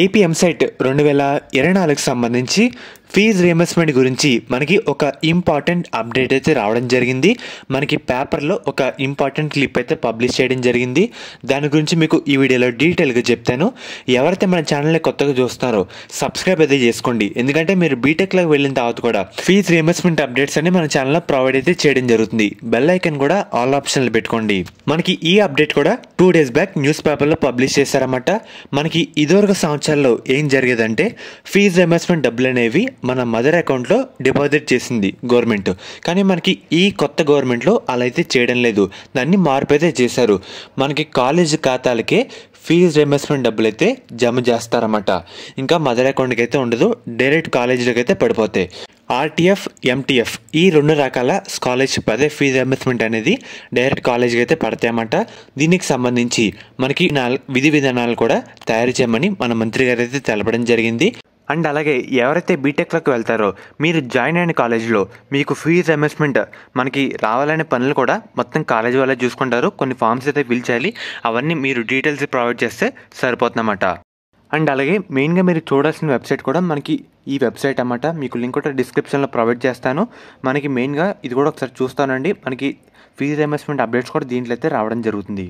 AP EAMCET 2024కి సంబంధించి fee reimbursement గురించి మనకి ఒక ఇంపార్టెంట్ అప్డేట్ అయితే రావడం జరిగింది. మనకి పేపర్లో ఒక ఇంపార్టెంట్ క్లిప్ అయితే పబ్లిష్ చేయడం జరిగింది. దాని గురించి మీకు ఈ వీడియోలో డీటెయిల్గా చెప్తాను. ఎవరైతే మన ఛానల్ని కొత్తగా చూస్తున్నారో సబ్స్క్రైబ్ అయితే చేసుకోండి. ఎందుకంటే మీరు బీటెక్లోకి వెళ్ళిన తర్వాత కూడా ఫీజు రియంబర్స్మెంట్ అప్డేట్స్ అన్ని మన ఛానల్లో ప్రొవైడ్ అయితే చేయడం జరుగుతుంది. బెల్ ఐకన్ కూడా ఆల్ ఆప్షన్లు పెట్టుకోండి. మనకి ఈ అప్డేట్ కూడా 2 days బ్యాక్ న్యూస్ పేపర్లో పబ్లిష్ చేశారన్నమాట. మనకి ఇదివరకు సంవత్సరాల్లో ఏం జరిగేదంటే ఫీజు రియంబర్స్మెంట్ డబ్బులు అనేవి మన మదర్ అకౌంట్లో డిపాజిట్ చేసింది గవర్నమెంట్. కానీ మనకి ఈ కొత్త గవర్నమెంట్లో అలా అయితే చేయడం లేదు. దాన్ని మార్పు అయితే చేశారు. మనకి కాలేజ్ ఖాతాలకే ఫీజు రియంబర్స్మెంట్ డబ్బులు అయితే జమ చేస్తారన్నమాట. ఇంకా మదర్ అకౌంట్కి అయితే ఉండదు, డైరెక్ట్ కాలేజీలోకి అయితే పడిపోతాయి. ఆర్టీఎఫ్, ఎంటీఎఫ్ ఈ 2 రకాల స్కాలర్షిప్ అదే ఫీజు రియంబర్స్మెంట్ అనేది డైరెక్ట్ కాలేజీకి అయితే పడతాయన్నమాట. దీనికి సంబంధించి మనకి విధి విధానాలు కూడా తయారు చేయమని మన మంత్రి గారు అయితే తెలపడం జరిగింది. అండ్ అలాగే ఎవరైతే బీటెక్లోకి వెళ్తారో మీరు జాయిన్ అయిన కాలేజీలో మీకు ఫీజు రియంబర్స్మెంట్ మనకి రావాలనే పనులు కూడా మొత్తం కాలేజీ వాళ్ళే చూసుకుంటారు. కొన్ని ఫామ్స్ అయితే ఫిల్ చేయాలి. అవన్నీ మీరు డీటెయిల్స్ ప్రొవైడ్ చేస్తే సరిపోతుందన్నమాట. అండ్ అలాగే మెయిన్గా మీరు చూడాల్సిన వెబ్సైట్ కూడా మనకి ఈ వెబ్సైట్ అన్నమాట. మీకు లింక్ కూడా డిస్క్రిప్షన్లో ప్రొవైడ్ చేస్తాను. మనకి మెయిన్గా ఇది కూడా ఒకసారి చూస్తానండి. మనకి ఫీజు రియంబర్స్మెంట్ అప్డేట్స్ కూడా దీంట్లో అయితే రావడం జరుగుతుంది.